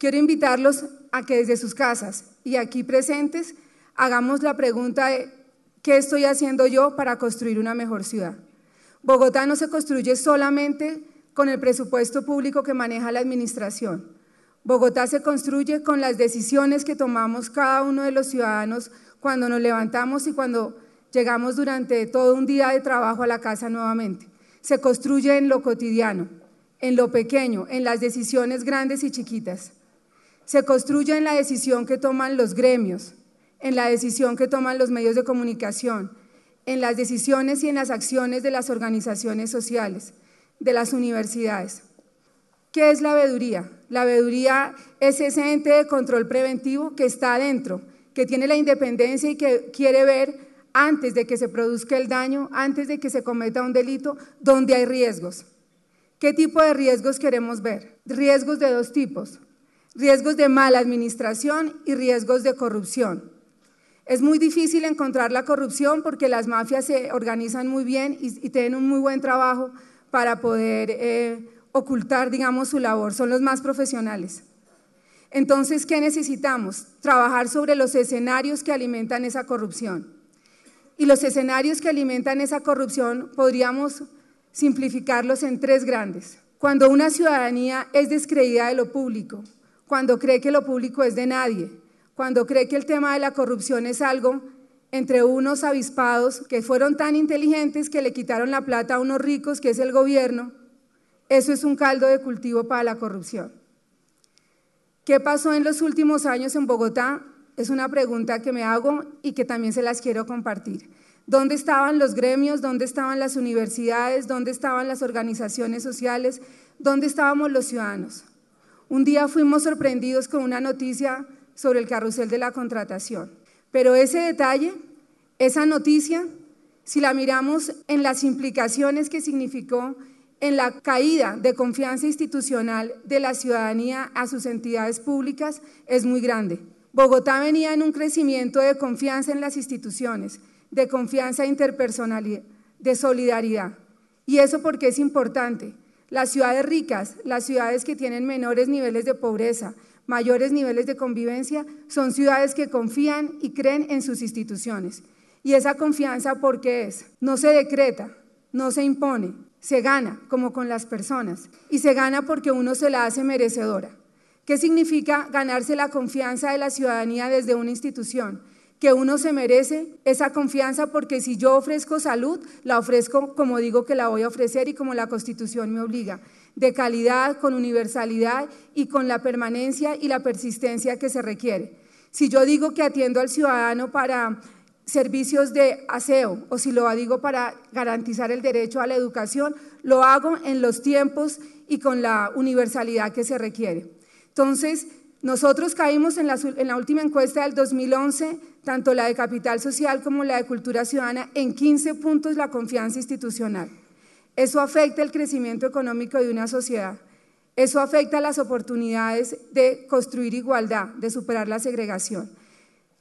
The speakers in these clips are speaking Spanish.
Quiero invitarlos a que desde sus casas y aquí presentes hagamos la pregunta de ¿qué estoy haciendo yo para construir una mejor ciudad? Bogotá no se construye solamente con el presupuesto público que maneja la administración. Bogotá se construye con las decisiones que tomamos cada uno de los ciudadanos cuando nos levantamos y cuando llegamos durante todo un día de trabajo a la casa nuevamente. Se construye en lo cotidiano, en lo pequeño, en las decisiones grandes y chiquitas. Se construye en la decisión que toman los gremios, en la decisión que toman los medios de comunicación, en las decisiones y en las acciones de las organizaciones sociales, de las universidades. ¿Qué es la veeduría? La veeduría es ese ente de control preventivo que está adentro, que tiene la independencia y que quiere ver antes de que se produzca el daño, antes de que se cometa un delito, donde hay riesgos. ¿Qué tipo de riesgos queremos ver? Riesgos de dos tipos, riesgos de mala administración y riesgos de corrupción. Es muy difícil encontrar la corrupción porque las mafias se organizan muy bien y tienen un muy buen trabajo para poder ocultar, digamos, su labor, son los más profesionales. Entonces, ¿qué necesitamos? Trabajar sobre los escenarios que alimentan esa corrupción. Y los escenarios que alimentan esa corrupción podríamos simplificarlos en tres grandes. Cuando una ciudadanía es descreída de lo público, cuando cree que lo público es de nadie, cuando cree que el tema de la corrupción es algo entre unos avispados que fueron tan inteligentes que le quitaron la plata a unos ricos, que es el gobierno, eso es un caldo de cultivo para la corrupción. ¿Qué pasó en los últimos años en Bogotá? Es una pregunta que me hago y que también se las quiero compartir. ¿Dónde estaban los gremios? ¿Dónde estaban las universidades? ¿Dónde estaban las organizaciones sociales? ¿Dónde estábamos los ciudadanos? Un día fuimos sorprendidos con una noticia sobre el carrusel de la contratación. Pero ese detalle, esa noticia, si la miramos en las implicaciones que significó en la caída de confianza institucional de la ciudadanía a sus entidades públicas, es muy grande. Bogotá venía en un crecimiento de confianza en las instituciones, de confianza interpersonal, de solidaridad. ¿Y eso por qué es importante? Las ciudades ricas, las ciudades que tienen menores niveles de pobreza, mayores niveles de convivencia, son ciudades que confían y creen en sus instituciones. Y esa confianza, ¿por qué es? No se decreta, no se impone, se gana, como con las personas, y se gana porque uno se la hace merecedora. ¿Qué significa ganarse la confianza de la ciudadanía desde una institución? Que uno se merece esa confianza porque si yo ofrezco salud, la ofrezco como digo que la voy a ofrecer y como la Constitución me obliga, de calidad, con universalidad y con la permanencia y la persistencia que se requiere. Si yo digo que atiendo al ciudadano para servicios de aseo o si lo digo para garantizar el derecho a la educación, lo hago en los tiempos y con la universalidad que se requiere. Entonces, nosotros caímos en la última encuesta del 2011, tanto la de Capital Social como la de Cultura Ciudadana, en 15 puntos la confianza institucional. Eso afecta el crecimiento económico de una sociedad, eso afecta las oportunidades de construir igualdad, de superar la segregación.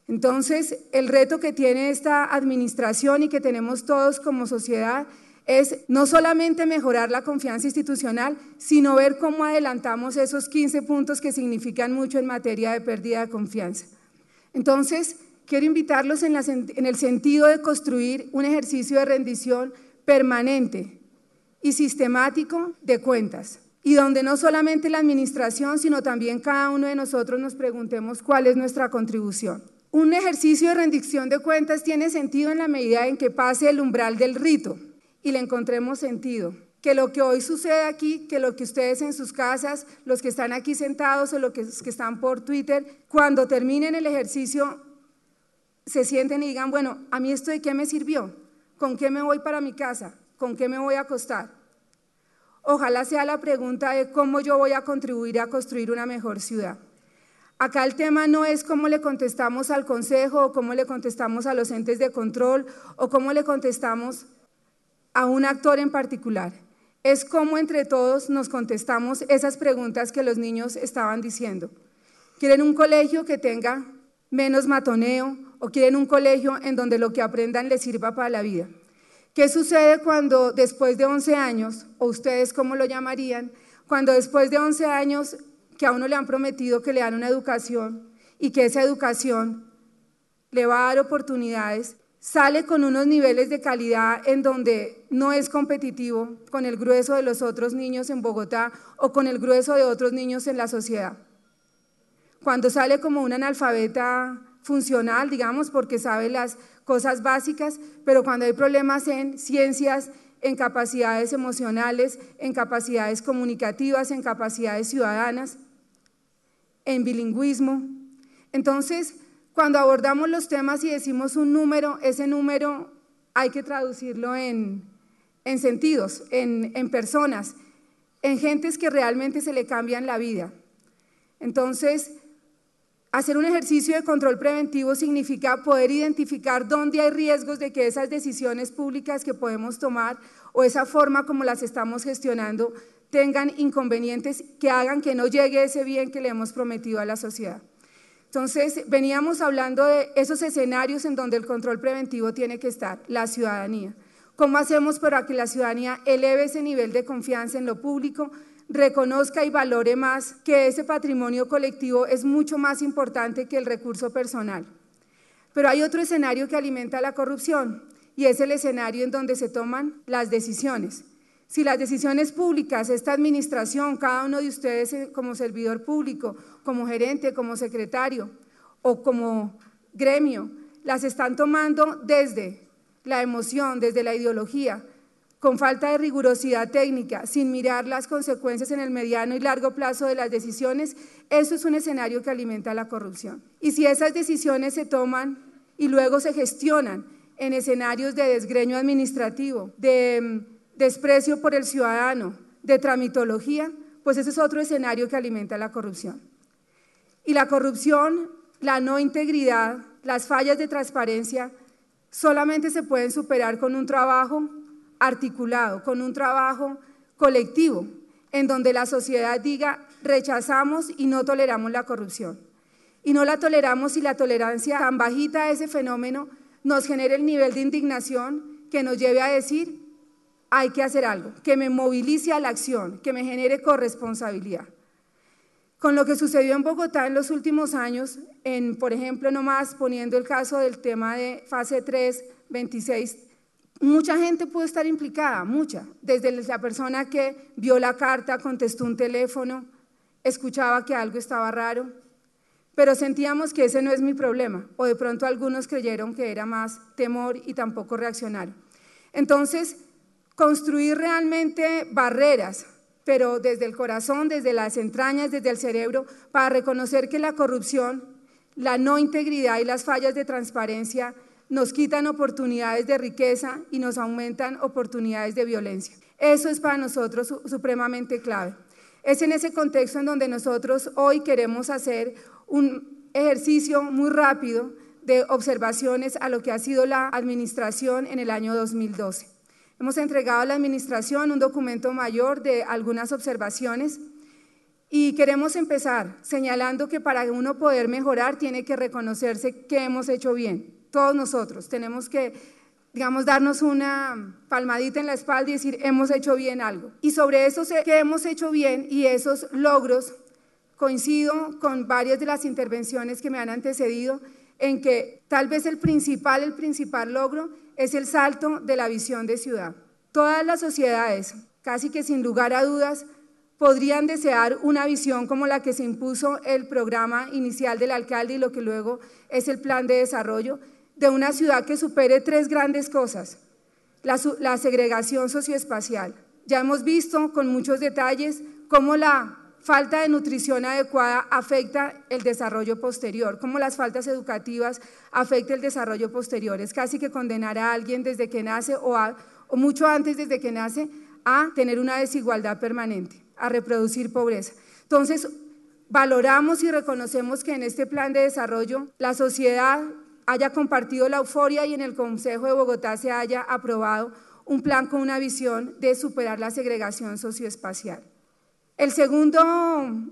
Entonces, el reto que tiene esta administración y que tenemos todos como sociedad es no solamente mejorar la confianza institucional, sino ver cómo adelantamos esos 15 puntos que significan mucho en materia de pérdida de confianza. Entonces, quiero invitarlos en el sentido de construir un ejercicio de rendición permanente y sistemático de cuentas, y donde no solamente la administración, sino también cada uno de nosotros nos preguntemos cuál es nuestra contribución. Un ejercicio de rendición de cuentas tiene sentido en la medida en que pase el umbral del rito y le encontremos sentido. Que lo que hoy sucede aquí, que lo que ustedes en sus casas, los que están aquí sentados o los que están por Twitter, cuando terminen el ejercicio se sienten y digan, bueno, ¿a mí esto de qué me sirvió? ¿Con qué me voy para mi casa? ¿Con qué me voy a acostar? Ojalá sea la pregunta de cómo yo voy a contribuir a construir una mejor ciudad. Acá el tema no es cómo le contestamos al consejo o cómo le contestamos a los entes de control o cómo le contestamos a un actor en particular. Es cómo entre todos nos contestamos esas preguntas que los niños estaban diciendo. ¿Quieren un colegio que tenga menos matoneo o quieren un colegio en donde lo que aprendan les sirva para la vida? ¿Qué sucede cuando después de 11 años, o ustedes cómo lo llamarían, cuando después de 11 años que a uno le han prometido que le dan una educación y que esa educación le va a dar oportunidades, sale con unos niveles de calidad en donde no es competitivo con el grueso de los otros niños en Bogotá o con el grueso de otros niños en la sociedad. Cuando sale como un analfabeta funcional, digamos, porque sabe las cosas básicas, pero cuando hay problemas en ciencias, en capacidades emocionales, en capacidades comunicativas, en capacidades ciudadanas, en bilingüismo. Entonces, cuando abordamos los temas y decimos un número, ese número hay que traducirlo en sentidos, en personas, en gentes que realmente se le cambian la vida. Entonces, hacer un ejercicio de control preventivo significa poder identificar dónde hay riesgos de que esas decisiones públicas que podemos tomar o esa forma como las estamos gestionando tengan inconvenientes que hagan que no llegue ese bien que le hemos prometido a la sociedad. Entonces, veníamos hablando de esos escenarios en donde el control preventivo tiene que estar, la ciudadanía. ¿Cómo hacemos para que la ciudadanía eleve ese nivel de confianza en lo público, reconozca y valore más que ese patrimonio colectivo es mucho más importante que el recurso personal? Pero hay otro escenario que alimenta la corrupción y es el escenario en donde se toman las decisiones. Si las decisiones públicas, esta administración, cada uno de ustedes como servidor público, como gerente, como secretario o como gremio, las están tomando desde la emoción, desde la ideología, con falta de rigurosidad técnica, sin mirar las consecuencias en el mediano y largo plazo de las decisiones, eso es un escenario que alimenta la corrupción. Y si esas decisiones se toman y luego se gestionan en escenarios de desgreño administrativo, de desprecio por el ciudadano, de tramitología, pues ese es otro escenario que alimenta la corrupción. Y la corrupción, la no integridad, las fallas de transparencia, solamente se pueden superar con un trabajo articulado, con un trabajo colectivo, en donde la sociedad diga rechazamos y no toleramos la corrupción. Y no la toleramos si la tolerancia tan bajita a ese fenómeno nos genera el nivel de indignación que nos lleve a decir hay que hacer algo, que me movilice a la acción, que me genere corresponsabilidad. Con lo que sucedió en Bogotá en los últimos años, por ejemplo, nomás poniendo el caso del tema de fase 3, 26, mucha gente pudo estar implicada, mucha, desde la persona que vio la carta, contestó un teléfono, escuchaba que algo estaba raro, pero sentíamos que ese no es mi problema, o de pronto algunos creyeron que era más temor y tampoco reaccionaron. Entonces, construir realmente barreras, pero desde el corazón, desde las entrañas, desde el cerebro, para reconocer que la corrupción, la no integridad y las fallas de transparencia nos quitan oportunidades de riqueza y nos aumentan oportunidades de violencia. Eso es para nosotros supremamente clave. Es en ese contexto en donde nosotros hoy queremos hacer un ejercicio muy rápido de observaciones a lo que ha sido la administración en el año 2012. Hemos entregado a la administración un documento mayor de algunas observaciones y queremos empezar señalando que para uno poder mejorar tiene que reconocerse que hemos hecho bien. Todos nosotros tenemos que, digamos, darnos una palmadita en la espalda y decir hemos hecho bien algo. Y sobre eso que hemos hecho bien y esos logros, coincido con varias de las intervenciones que me han antecedido en que tal vez el principal logro es el salto de la visión de ciudad. Todas las sociedades, casi que sin lugar a dudas, podrían desear una visión como la que se impuso el programa inicial del alcalde y lo que luego es el plan de desarrollo, de una ciudad que supere tres grandes cosas: la segregación socioespacial. Ya hemos visto con muchos detalles cómo la falta de nutrición adecuada afecta el desarrollo posterior, cómo las faltas educativas afectan el desarrollo posterior. Es casi que condenar a alguien desde que nace o mucho antes desde que nace a tener una desigualdad permanente, a reproducir pobreza. Entonces, valoramos y reconocemos que en este plan de desarrollo la sociedad haya compartido la euforia y en el Consejo de Bogotá se haya aprobado un plan con una visión de superar la segregación socioespacial. El segundo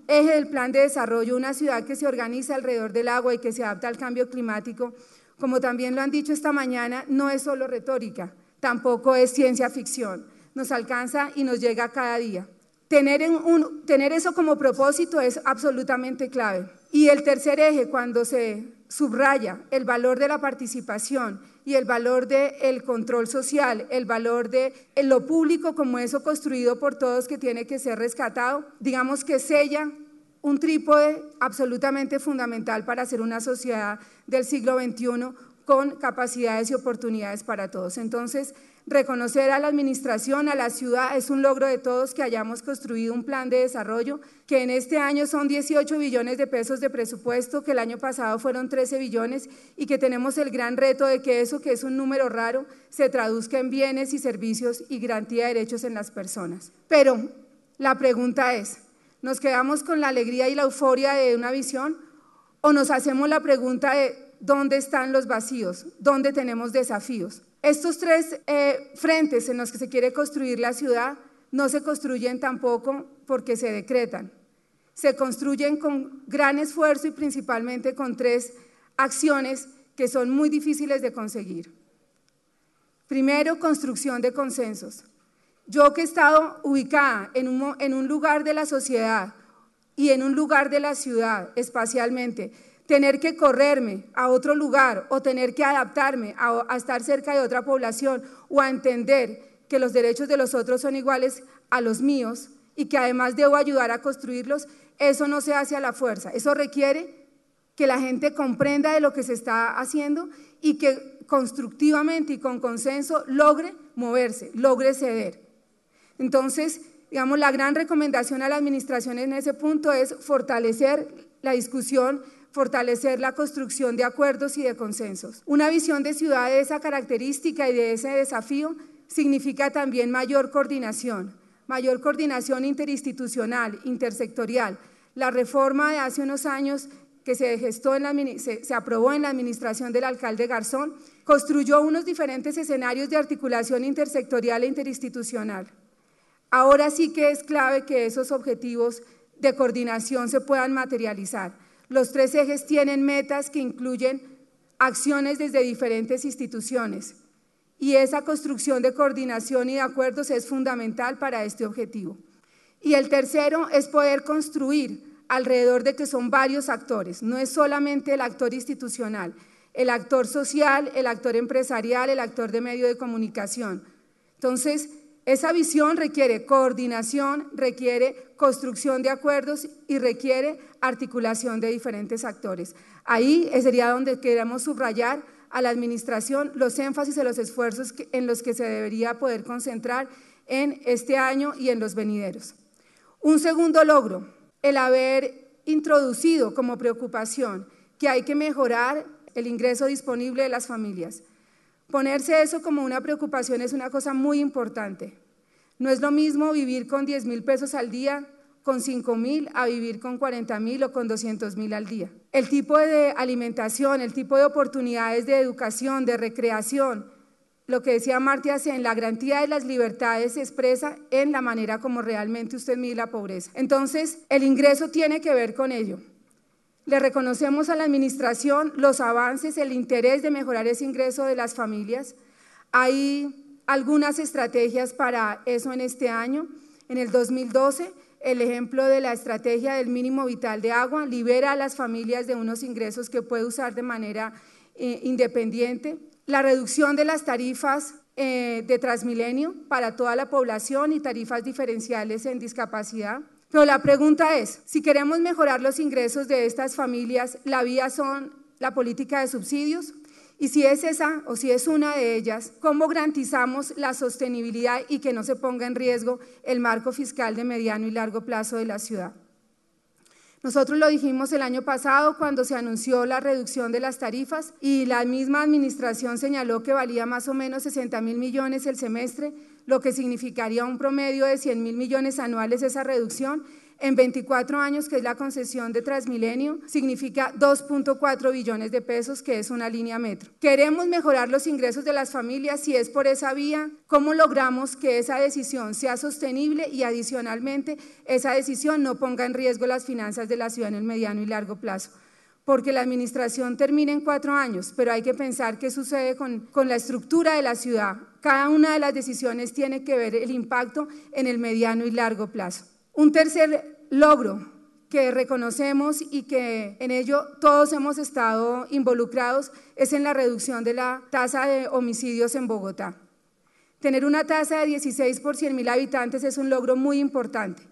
eje del plan de desarrollo, una ciudad que se organiza alrededor del agua y que se adapta al cambio climático, como también lo han dicho esta mañana, no es solo retórica, tampoco es ciencia ficción, nos alcanza y nos llega cada día. Tener eso como propósito es absolutamente clave. Y el tercer eje, cuando se subraya el valor de la participación y el valor del control social, el valor de lo público como eso construido por todos que tiene que ser rescatado, digamos que sella un trípode absolutamente fundamental para hacer una sociedad del siglo XXI con capacidades y oportunidades para todos. Entonces, reconocer a la administración, a la ciudad, es un logro de todos que hayamos construido un plan de desarrollo, que en este año son 18 billones de pesos de presupuesto, que el año pasado fueron 13 billones y que tenemos el gran reto de que eso, que es un número raro, se traduzca en bienes y servicios y garantía de derechos en las personas. Pero la pregunta es, ¿nos quedamos con la alegría y la euforia de una visión o nos hacemos la pregunta de ¿dónde están los vacíos? ¿Dónde tenemos desafíos? Estos tres frentes en los que se quiere construir la ciudad no se construyen tampoco porque se decretan. Se construyen con gran esfuerzo y principalmente con tres acciones que son muy difíciles de conseguir. Primero, construcción de consensos. Yo que he estado ubicada en un lugar de la sociedad y en un lugar de la ciudad espacialmente, tener que correrme a otro lugar o tener que adaptarme a estar cerca de otra población o a entender que los derechos de los otros son iguales a los míos y que además debo ayudar a construirlos, eso no se hace a la fuerza, eso requiere que la gente comprenda de lo que se está haciendo y que constructivamente y con consenso logre moverse, logre ceder. Entonces, digamos, la gran recomendación a la administración en ese punto es fortalecer la discusión, fortalecer la construcción de acuerdos y de consensos. Una visión de ciudad de esa característica y de ese desafío significa también mayor coordinación interinstitucional, intersectorial. La reforma de hace unos años que se aprobó en la administración del alcalde Garzón, construyó unos diferentes escenarios de articulación intersectorial e interinstitucional. Ahora sí que es clave que esos objetivos de coordinación se puedan materializar. Los tres ejes tienen metas que incluyen acciones desde diferentes instituciones y esa construcción de coordinación y de acuerdos es fundamental para este objetivo. Y el tercero es poder construir alrededor de que son varios actores, no es solamente el actor institucional, el actor social, el actor empresarial, el actor de medio de comunicación. Entonces, esa visión requiere coordinación, requiere construcción de acuerdos y requiere articulación de diferentes actores. Ahí sería donde queremos subrayar a la administración los énfasis y los esfuerzos en los que se debería poder concentrar en este año y en los venideros. Un segundo logro, el haber introducido como preocupación que hay que mejorar el ingreso disponible de las familias. Ponerse eso como una preocupación es una cosa muy importante. No es lo mismo vivir con 10.000 pesos al día, con 5.000, a vivir con 40.000 o con 200.000 al día. El tipo de alimentación, el tipo de oportunidades de educación, de recreación, lo que decía Amartya Sen, la garantía de las libertades se expresa en la manera como realmente usted mide la pobreza. Entonces, el ingreso tiene que ver con ello. Le reconocemos a la administración los avances, el interés de mejorar ese ingreso de las familias. Hay algunas estrategias para eso en este año. En el 2012, el ejemplo de la estrategia del mínimo vital de agua libera a las familias de unos ingresos que puede usar de manera independiente. La reducción de las tarifas de Transmilenio para toda la población y tarifas diferenciales en discapacidad. Pero la pregunta es, si queremos mejorar los ingresos de estas familias, ¿la vía son la política de subsidios? Y si es esa o si es una de ellas, ¿cómo garantizamos la sostenibilidad y que no se ponga en riesgo el marco fiscal de mediano y largo plazo de la ciudad? Nosotros lo dijimos el año pasado cuando se anunció la reducción de las tarifas y la misma administración señaló que valía más o menos 60.000 millones el semestre, lo que significaría un promedio de 100.000 millones anuales esa reducción. En 24 años, que es la concesión de Transmilenio, significa 2.4 billones de pesos, que es una línea metro. Queremos mejorar los ingresos de las familias, si es por esa vía, ¿cómo logramos que esa decisión sea sostenible y adicionalmente esa decisión no ponga en riesgo las finanzas de la ciudad en el mediano y largo plazo? Porque la administración termina en 4 años, pero hay que pensar qué sucede con la estructura de la ciudad. Cada una de las decisiones tiene que ver el impacto en el mediano y largo plazo. Un tercer logro que reconocemos y que en ello todos hemos estado involucrados es en la reducción de la tasa de homicidios en Bogotá. Tener una tasa de 16 por 100.000 habitantes es un logro muy importante.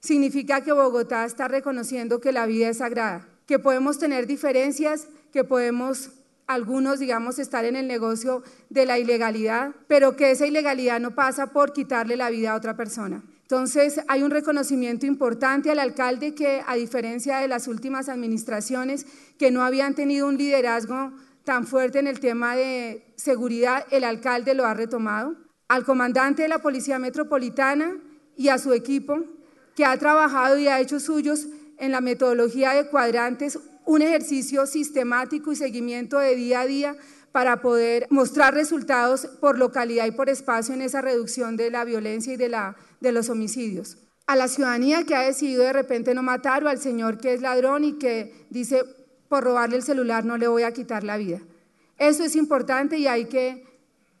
Significa que Bogotá está reconociendo que la vida es sagrada, que podemos tener diferencias, que podemos algunos, digamos, estar en el negocio de la ilegalidad, pero que esa ilegalidad no pasa por quitarle la vida a otra persona. Entonces, hay un reconocimiento importante al alcalde que, a diferencia de las últimas administraciones que no habían tenido un liderazgo tan fuerte en el tema de seguridad, el alcalde lo ha retomado. Al comandante de la Policía Metropolitana y a su equipo, que ha trabajado y ha hecho suyos en la metodología de cuadrantes, un ejercicio sistemático y seguimiento de día a día para poder mostrar resultados por localidad y por espacio en esa reducción de la violencia y de los homicidios. A la ciudadanía que ha decidido de repente no matar, o al señor que es ladrón y que dice por robarle el celular no le voy a quitar la vida. Eso es importante y hay que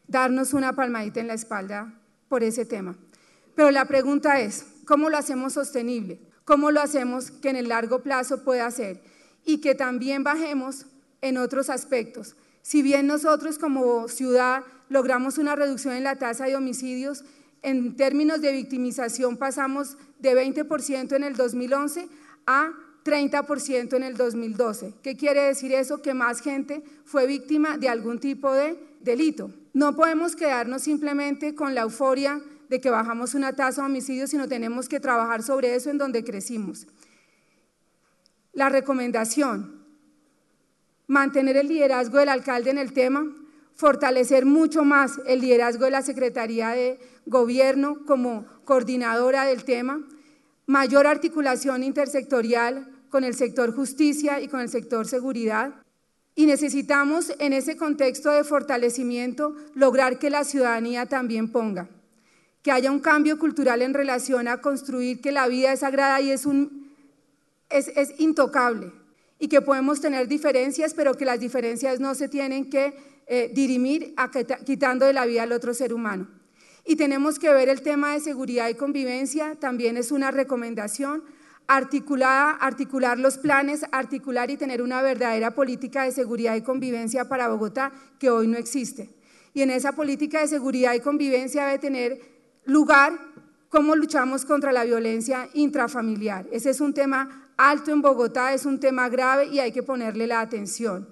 darnos una palmadita en la espalda por ese tema. Pero la pregunta es, ¿cómo lo hacemos sostenible? ¿Cómo lo hacemos que en el largo plazo pueda ser? Y que también bajemos en otros aspectos. Si bien nosotros como ciudad logramos una reducción en la tasa de homicidios, en términos de victimización pasamos de 20% en el 2011 a 30% en el 2012. ¿Qué quiere decir eso? Que más gente fue víctima de algún tipo de delito. No podemos quedarnos simplemente con la euforia de que bajamos una tasa de homicidios, sino tenemos que trabajar sobre eso en donde crecimos. La recomendación: mantener el liderazgo del alcalde en el tema, fortalecer mucho más el liderazgo de la Secretaría de Gobierno como coordinadora del tema, mayor articulación intersectorial con el sector justicia y con el sector seguridad. Y necesitamos, en ese contexto de fortalecimiento, lograr que la ciudadanía también ponga, que haya un cambio cultural en relación a construir que la vida es sagrada y es intocable, y que podemos tener diferencias, pero que las diferencias no se tienen que dirimir quitando de la vida al otro ser humano. Y tenemos que ver el tema de seguridad y convivencia, también es una recomendación, articular los planes, articular y tener una verdadera política de seguridad y convivencia para Bogotá, que hoy no existe. Y en esa política de seguridad y convivencia debe tener lugar cómo luchamos contra la violencia intrafamiliar. Ese es un tema alto en Bogotá, es un tema grave y hay que ponerle la atención.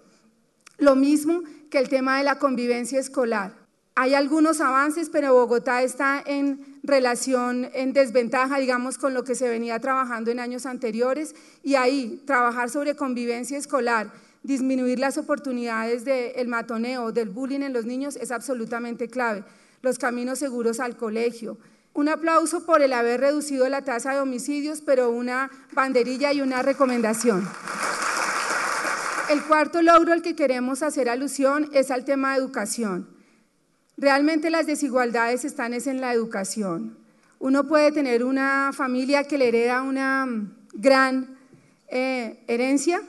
Lo mismo que el tema de la convivencia escolar. Hay algunos avances, pero Bogotá está en desventaja, digamos, con lo que se venía trabajando en años anteriores, y ahí trabajar sobre convivencia escolar, disminuir las oportunidades del matoneo, del bullying en los niños es absolutamente clave. Los caminos seguros al colegio. Un aplauso por el haber reducido la tasa de homicidios, pero una banderilla y una recomendación. El cuarto logro al que queremos hacer alusión es al tema de educación. Realmente las desigualdades están en la educación. Uno puede tener una familia que le hereda una gran herencia,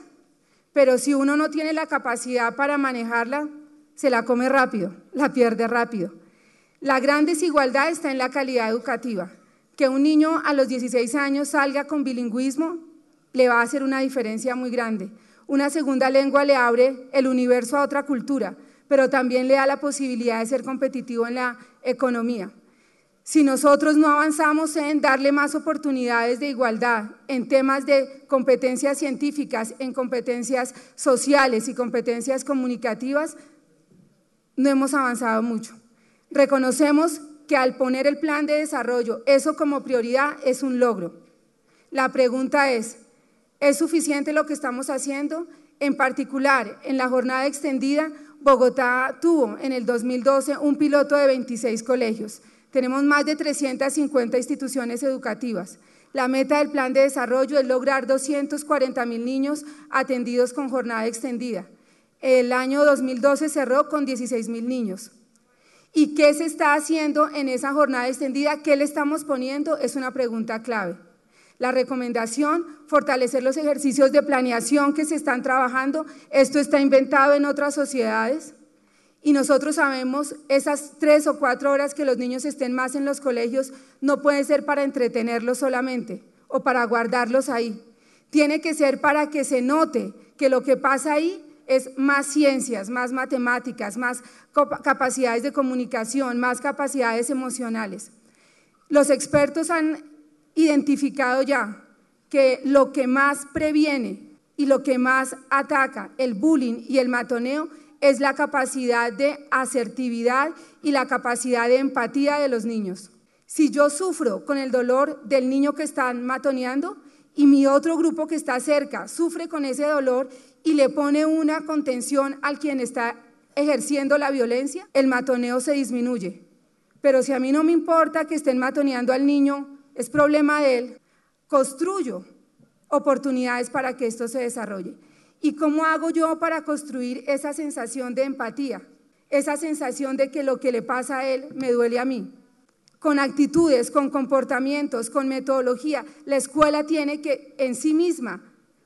pero si uno no tiene la capacidad para manejarla, se la come rápido, la pierde rápido. La gran desigualdad está en la calidad educativa. Que un niño a los 16 años salga con bilingüismo le va a hacer una diferencia muy grande. Una segunda lengua le abre el universo a otra cultura, pero también le da la posibilidad de ser competitivo en la economía. Si nosotros no avanzamos en darle más oportunidades de igualdad en temas de competencias científicas, en competencias sociales y competencias comunicativas, no hemos avanzado mucho. Reconocemos que al poner el plan de desarrollo, eso como prioridad es un logro. La pregunta ¿es suficiente lo que estamos haciendo? En particular, en la jornada extendida, Bogotá tuvo en el 2012 un piloto de 26 colegios. Tenemos más de 350 instituciones educativas. La meta del plan de desarrollo es lograr 240.000 niños atendidos con jornada extendida. El año 2012 cerró con 16.000 niños. ¿Y qué se está haciendo en esa jornada extendida? ¿Qué le estamos poniendo? Es una pregunta clave. La recomendación, fortalecer los ejercicios de planeación que se están trabajando. Esto está inventado en otras sociedades y nosotros sabemos esas 3 o 4 horas que los niños estén más en los colegios no puede ser para entretenerlos solamente. o para guardarlos ahí. Tiene que ser para que se note que lo que pasa ahí es más ciencias, más matemáticas, más capacidades de comunicación, más capacidades emocionales. Los expertos han identificado ya que lo que más previene y lo que más ataca el bullying y el matoneo es la capacidad de asertividad y la capacidad de empatía de los niños. Si yo sufro con el dolor del niño que están matoneando y mi otro grupo que está cerca sufre con ese dolor y le pone una contención al quien está ejerciendo la violencia, el matoneo se disminuye. Pero si a mí no me importa que estén matoneando al niño, es problema de él, construyo oportunidades para que esto se desarrolle. ¿Y cómo hago yo para construir esa sensación de empatía? Esa sensación de que lo que le pasa a él me duele a mí. Con actitudes, con comportamientos, con metodología. La escuela tiene que en sí misma,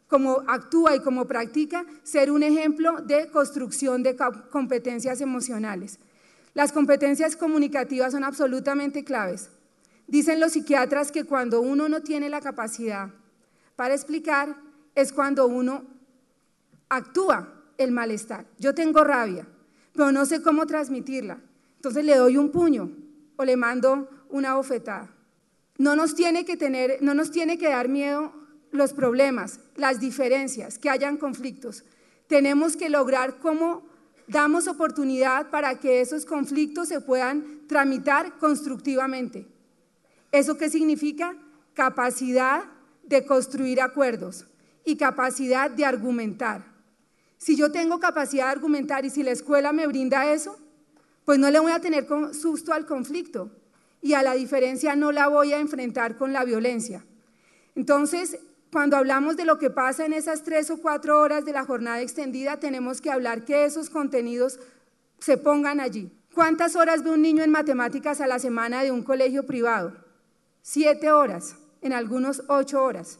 como actúa y como practica, ser un ejemplo de construcción de competencias emocionales. Las competencias comunicativas son absolutamente claves. Dicen los psiquiatras que cuando uno no tiene la capacidad para explicar es cuando uno actúa el malestar. Yo tengo rabia, pero no sé cómo transmitirla. Entonces le doy un puño o le mando una bofetada. No nos tiene que dar miedo los problemas, las diferencias, que hayan conflictos. Tenemos que lograr cómo damos oportunidad para que esos conflictos se puedan tramitar constructivamente. ¿Eso qué significa? Capacidad de construir acuerdos y capacidad de argumentar. Si yo tengo capacidad de argumentar y si la escuela me brinda eso, pues no le voy a tener susto al conflicto y a la diferencia no la voy a enfrentar con la violencia. Entonces, cuando hablamos de lo que pasa en esas 3 o 4 horas de la jornada extendida, tenemos que hablar que esos contenidos se pongan allí. ¿Cuántas horas ve un niño en matemáticas a la semana de un colegio privado? 7 horas, en algunos 8 horas.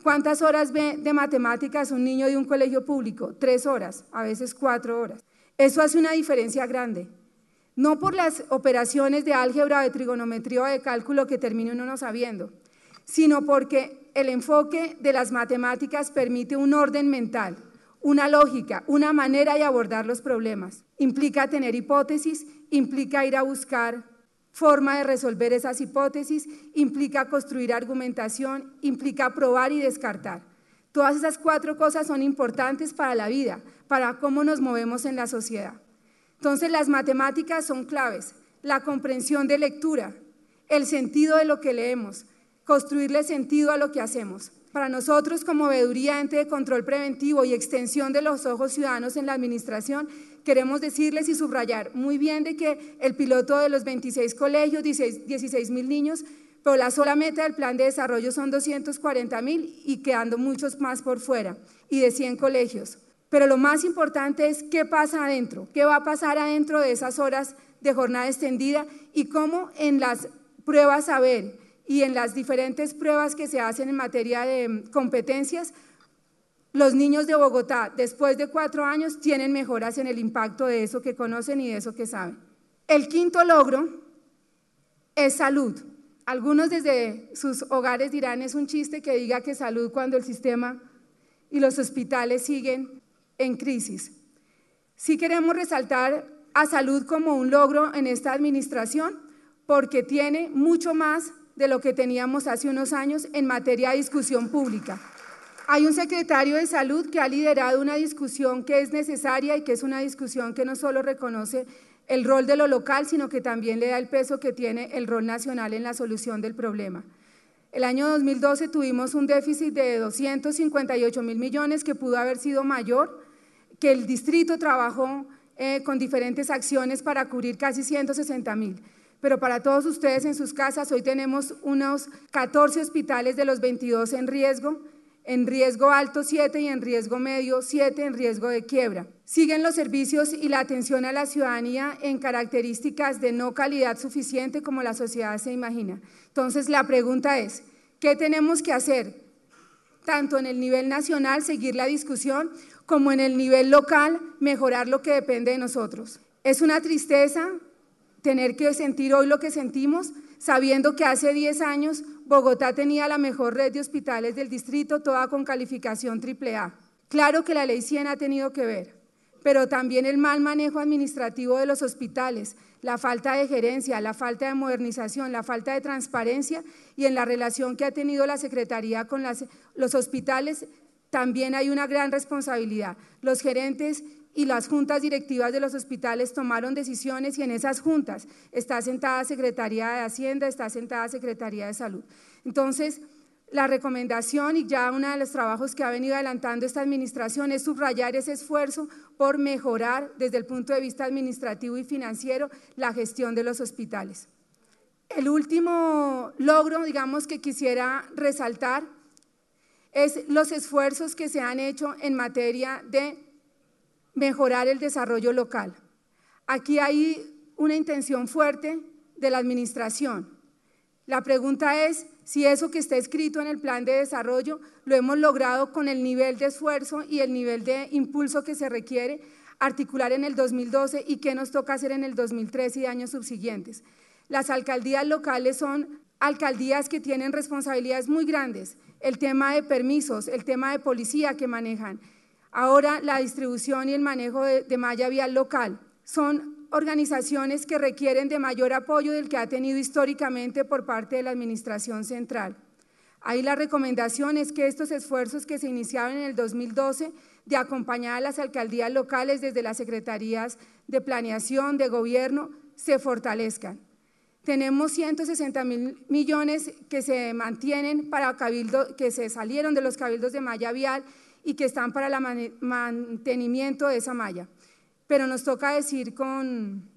¿Cuántas horas ve de matemáticas un niño de un colegio público? 3 horas, a veces 4 horas. Eso hace una diferencia grande. No por las operaciones de álgebra, de trigonometría o de cálculo que termine uno no sabiendo, sino porque el enfoque de las matemáticas permite un orden mental, una lógica, una manera de abordar los problemas. Implica tener hipótesis, implica ir a buscar forma de resolver esas hipótesis, implica construir argumentación, implica probar y descartar. Todas esas 4 cosas son importantes para la vida, para cómo nos movemos en la sociedad. Entonces las matemáticas son claves, la comprensión de lectura, el sentido de lo que leemos, construirle sentido a lo que hacemos. Para nosotros como veeduría, ente de control preventivo y extensión de los ojos ciudadanos en la administración, queremos decirles y subrayar muy bien de que el piloto de los 26 colegios, 16,000 niños, pero la sola meta del plan de desarrollo son 240,000 y quedando muchos más por fuera, y de 100 colegios. Pero lo más importante es qué pasa adentro, qué va a pasar adentro de esas horas de jornada extendida y cómo en las pruebas saber y en las diferentes pruebas que se hacen en materia de competencias, los niños de Bogotá, después de 4 años, tienen mejoras en el impacto de eso que conocen y de eso que saben. El quinto logro es salud. Algunos desde sus hogares dirán, es un chiste que diga que salud cuando el sistema y los hospitales siguen en crisis. Sí queremos resaltar a salud como un logro en esta administración porque tiene mucho más de lo que teníamos hace unos años en materia de discusión pública. Hay un secretario de salud que ha liderado una discusión que es necesaria y que es una discusión que no solo reconoce el rol de lo local, sino que también le da el peso que tiene el rol nacional en la solución del problema. El año 2012 tuvimos un déficit de 258,000 millones que pudo haber sido mayor, que el distrito trabajó con diferentes acciones para cubrir casi 160,000. Pero para todos ustedes en sus casas, hoy tenemos unos 14 hospitales de los 22 en riesgo alto 7 y en riesgo medio 7 en riesgo de quiebra. Siguen los servicios y la atención a la ciudadanía en características de no calidad suficiente como la sociedad se imagina. Entonces la pregunta es, ¿qué tenemos que hacer? Tanto en el nivel nacional, seguir la discusión, como en el nivel local, mejorar lo que depende de nosotros. Es una tristeza tener que sentir hoy lo que sentimos, sabiendo que hace 10 años Bogotá tenía la mejor red de hospitales del distrito, toda con calificación AAA. Claro que la Ley 100 ha tenido que ver, pero también el mal manejo administrativo de los hospitales, la falta de gerencia, la falta de modernización, la falta de transparencia y en la relación que ha tenido la Secretaría con los hospitales también hay una gran responsabilidad. Los gerentes y las juntas directivas de los hospitales tomaron decisiones y en esas juntas está sentada Secretaría de Hacienda, está sentada Secretaría de Salud. Entonces, la recomendación y ya uno de los trabajos que ha venido adelantando esta administración es subrayar ese esfuerzo por mejorar desde el punto de vista administrativo y financiero la gestión de los hospitales. El último logro, digamos, que quisiera resaltar es los esfuerzos que se han hecho en materia de mejorar el desarrollo local. Aquí hay una intención fuerte de la administración. La pregunta es si eso que está escrito en el plan de desarrollo lo hemos logrado con el nivel de esfuerzo y el nivel de impulso que se requiere articular en el 2012 y qué nos toca hacer en el 2013 y años subsiguientes. Las alcaldías locales son alcaldías que tienen responsabilidades muy grandes, el tema de permisos, el tema de policía que manejan, ahora la distribución y el manejo de malla vial local, son organizaciones que requieren de mayor apoyo del que ha tenido históricamente por parte de la administración central. Ahí la recomendación es que estos esfuerzos que se iniciaron en el 2012 de acompañar a las alcaldías locales desde las secretarías de planeación, de gobierno, se fortalezcan. Tenemos 160.000 millones que se mantienen para cabildo, que se salieron de los cabildos de malla vial y que están para el mantenimiento de esa malla. Pero nos toca decir con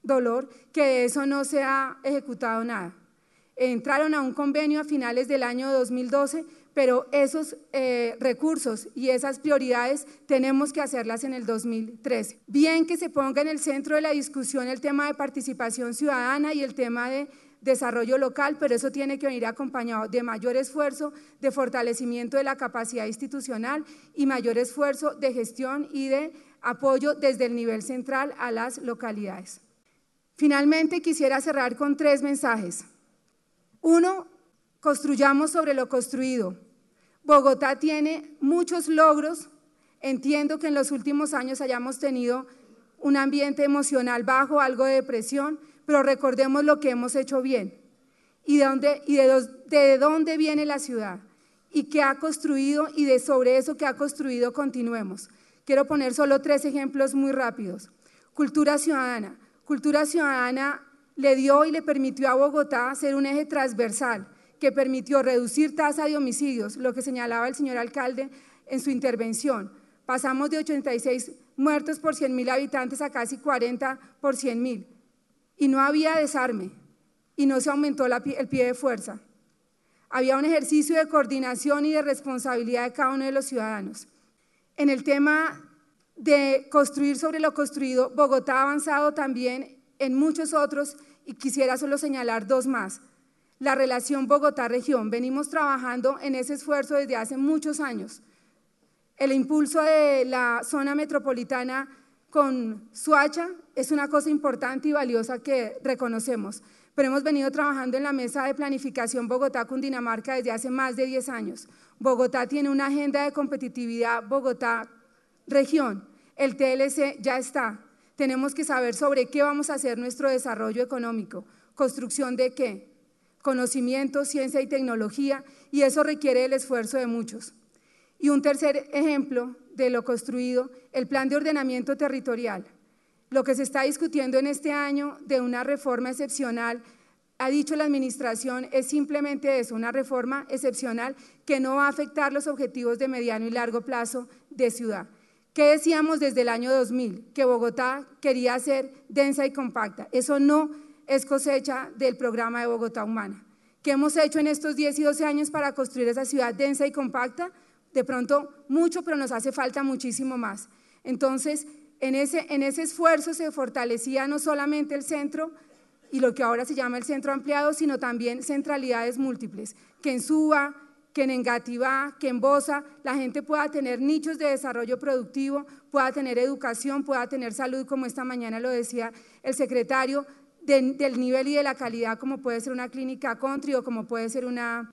dolor que de eso no se ha ejecutado nada. Entraron a un convenio a finales del año 2012, pero esos recursos y esas prioridades tenemos que hacerlas en el 2013. Bien que se ponga en el centro de la discusión el tema de participación ciudadana y el tema de desarrollo local, pero eso tiene que venir acompañado de mayor esfuerzo, de fortalecimiento de la capacidad institucional y mayor esfuerzo de gestión y de apoyo desde el nivel central a las localidades. Finalmente, quisiera cerrar con 3 mensajes. 1, construyamos sobre lo construido. Bogotá tiene muchos logros. Entiendo que en los últimos años hayamos tenido un ambiente emocional bajo, algo de depresión, pero recordemos lo que hemos hecho bien y de dónde viene la ciudad y qué ha construido y sobre eso que ha construido continuemos. Quiero poner solo 3 ejemplos muy rápidos. Cultura ciudadana. Cultura ciudadana le dio y le permitió a Bogotá ser un eje transversal que permitió reducir tasa de homicidios, lo que señalaba el señor alcalde en su intervención. Pasamos de 86 muertos por 100.000 habitantes a casi 40 por 100.000 y no había desarme y no se aumentó el pie de fuerza. Había un ejercicio de coordinación y de responsabilidad de cada uno de los ciudadanos. En el tema de construir sobre lo construido, Bogotá ha avanzado también en muchos otros y quisiera solo señalar 2 más. La relación Bogotá-región, venimos trabajando en ese esfuerzo desde hace muchos años. El impulso de la zona metropolitana con Soacha es una cosa importante y valiosa que reconocemos, pero hemos venido trabajando en la mesa de planificación Bogotá-Cundinamarca desde hace más de 10 años. Bogotá tiene una agenda de competitividad Bogotá-región, el TLC ya está. Tenemos que saber sobre qué vamos a hacer nuestro desarrollo económico, construcción de qué, conocimiento, ciencia y tecnología, y eso requiere el esfuerzo de muchos. Y un tercer ejemplo de lo construido, el plan de ordenamiento territorial. Lo que se está discutiendo en este año de una reforma excepcional, ha dicho la administración, es simplemente eso, una reforma excepcional que no va a afectar los objetivos de mediano y largo plazo de ciudad. ¿Qué decíamos desde el año 2000? Que Bogotá quería ser densa y compacta. Eso no es cosecha del programa de Bogotá Humana. ¿Qué hemos hecho en estos 10 y 12 años para construir esa ciudad densa y compacta? De pronto mucho, pero nos hace falta muchísimo más. Entonces, en ese esfuerzo se fortalecía no solamente el centro y lo que ahora se llama el centro ampliado, sino también centralidades múltiples, que en Suba, que en Engativá, que en Bosa, la gente pueda tener nichos de desarrollo productivo, pueda tener educación, pueda tener salud, como esta mañana lo decía el secretario, del nivel y de la calidad, como puede ser una clínica country o como puede ser una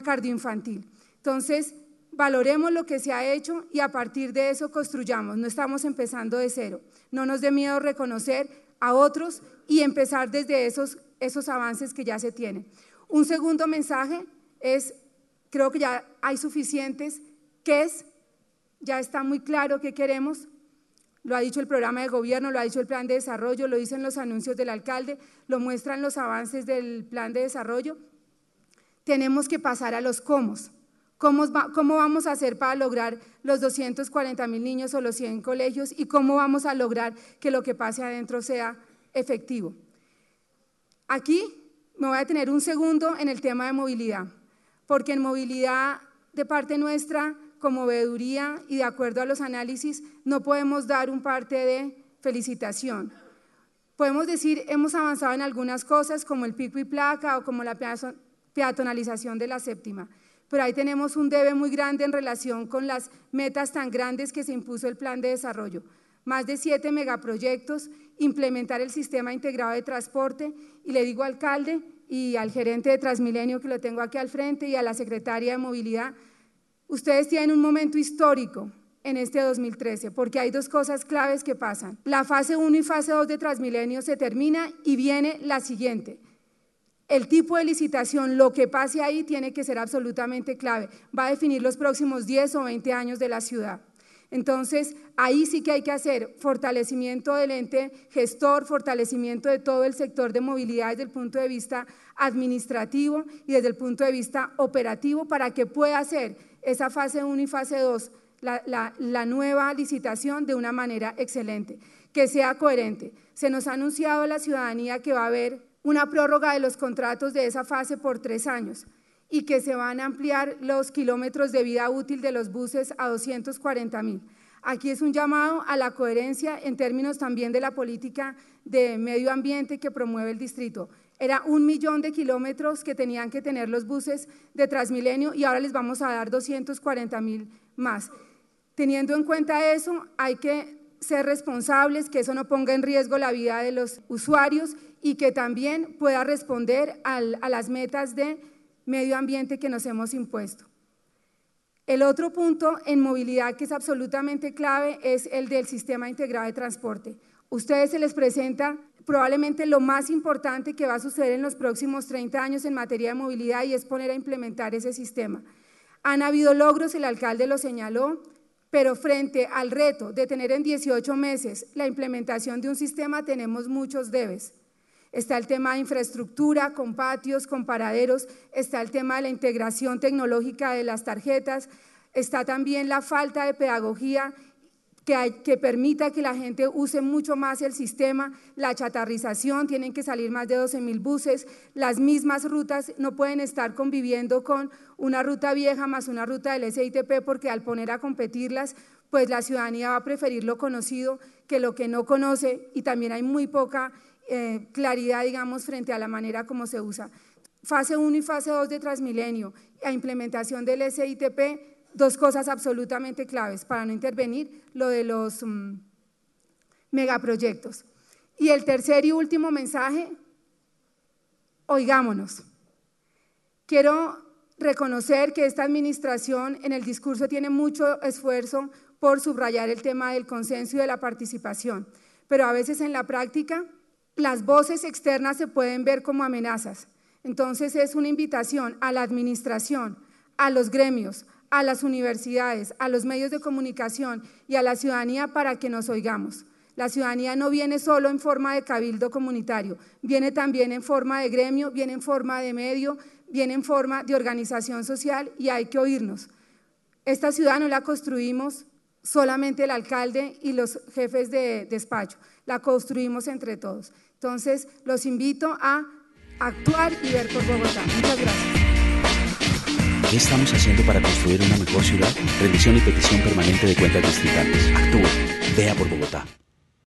cardioinfantil. Entonces, valoremos lo que se ha hecho y a partir de eso construyamos, no estamos empezando de cero, no nos dé miedo reconocer a otros y empezar desde esos avances que ya se tienen. Un segundo mensaje es, creo que ya hay suficientes, ya está muy claro qué queremos, lo ha dicho el programa de gobierno, lo ha dicho el plan de desarrollo, lo dicen los anuncios del alcalde, lo muestran los avances del plan de desarrollo. Tenemos que pasar a los cómo. ¿Cómo vamos a hacer para lograr los 240.000 niños o los 100 colegios y cómo vamos a lograr que lo que pase adentro sea efectivo? Aquí me voy a detener un segundo en el tema de movilidad, porque en movilidad de parte nuestra, como veeduría y de acuerdo a los análisis, no podemos dar un parte de felicitación. Podemos decir, hemos avanzado en algunas cosas como el pico y placa o como la peatonalización de la séptima, pero ahí tenemos un debe muy grande en relación con las metas tan grandes que se impuso el plan de desarrollo. Más de 7 megaproyectos, implementar el sistema integrado de transporte y le digo al alcalde y al gerente de Transmilenio que lo tengo aquí al frente y a la secretaria de movilidad, ustedes tienen un momento histórico en este 2013 porque hay dos cosas claves que pasan. La fase 1 y fase 2 de Transmilenio se termina y viene la siguiente. El tipo de licitación, lo que pase ahí tiene que ser absolutamente clave, va a definir los próximos 10 o 20 años de la ciudad. Entonces, ahí sí que hay que hacer fortalecimiento del ente gestor, fortalecimiento de todo el sector de movilidad desde el punto de vista administrativo y desde el punto de vista operativo para que pueda hacer esa fase 1 y fase 2, la nueva licitación de una manera excelente, que sea coherente. Se nos ha anunciado a la ciudadanía que va a haber una prórroga de los contratos de esa fase por 3 años y que se van a ampliar los kilómetros de vida útil de los buses a 240.000. Aquí es un llamado a la coherencia en términos también de la política de medio ambiente que promueve el distrito. Era 1 millón de kilómetros que tenían que tener los buses de Transmilenio y ahora les vamos a dar 240.000 más. Teniendo en cuenta eso, hay que ser responsables, que eso no ponga en riesgo la vida de los usuarios y que también pueda responder a las metas de medio ambiente que nos hemos impuesto. El otro punto en movilidad que es absolutamente clave es el del sistema integrado de transporte. Ustedes se les presenta probablemente lo más importante que va a suceder en los próximos 30 años en materia de movilidad y es poner a implementar ese sistema. Han habido logros, el alcalde lo señaló, pero frente al reto de tener en 18 meses la implementación de un sistema tenemos muchos debes. Está el tema de infraestructura, con patios, con paraderos, está el tema de la integración tecnológica de las tarjetas, está también la falta de pedagogía que permita que la gente use mucho más el sistema, la chatarrización, tienen que salir más de 12.000 buses, las mismas rutas no pueden estar conviviendo con una ruta vieja más una ruta del SITP porque al poner a competirlas, pues la ciudadanía va a preferir lo conocido que lo que no conoce y también hay muy poca claridad, digamos, frente a la manera como se usa. Fase 1 y fase 2 de Transmilenio, a implementación del SITP, dos cosas absolutamente claves para no intervenir, lo de los megaproyectos. Y el tercer y último mensaje, oigámonos. Quiero reconocer que esta administración en el discurso tiene mucho esfuerzo por subrayar el tema del consenso y de la participación, pero a veces en la práctica las voces externas se pueden ver como amenazas. Entonces es una invitación a la administración, a los gremios, a las universidades, a los medios de comunicación y a la ciudadanía para que nos oigamos. La ciudadanía no viene solo en forma de cabildo comunitario, viene también en forma de gremio, viene en forma de medio, viene en forma de organización social y hay que oírnos. Esta ciudad no la construimos solamente el alcalde y los jefes de despacho, la construimos entre todos. Entonces, los invito a actuar y ver por Bogotá. Muchas gracias. ¿Qué estamos haciendo para construir una mejor ciudad? Rendición y petición permanente de cuentas distritales. Actúe. Vea por Bogotá.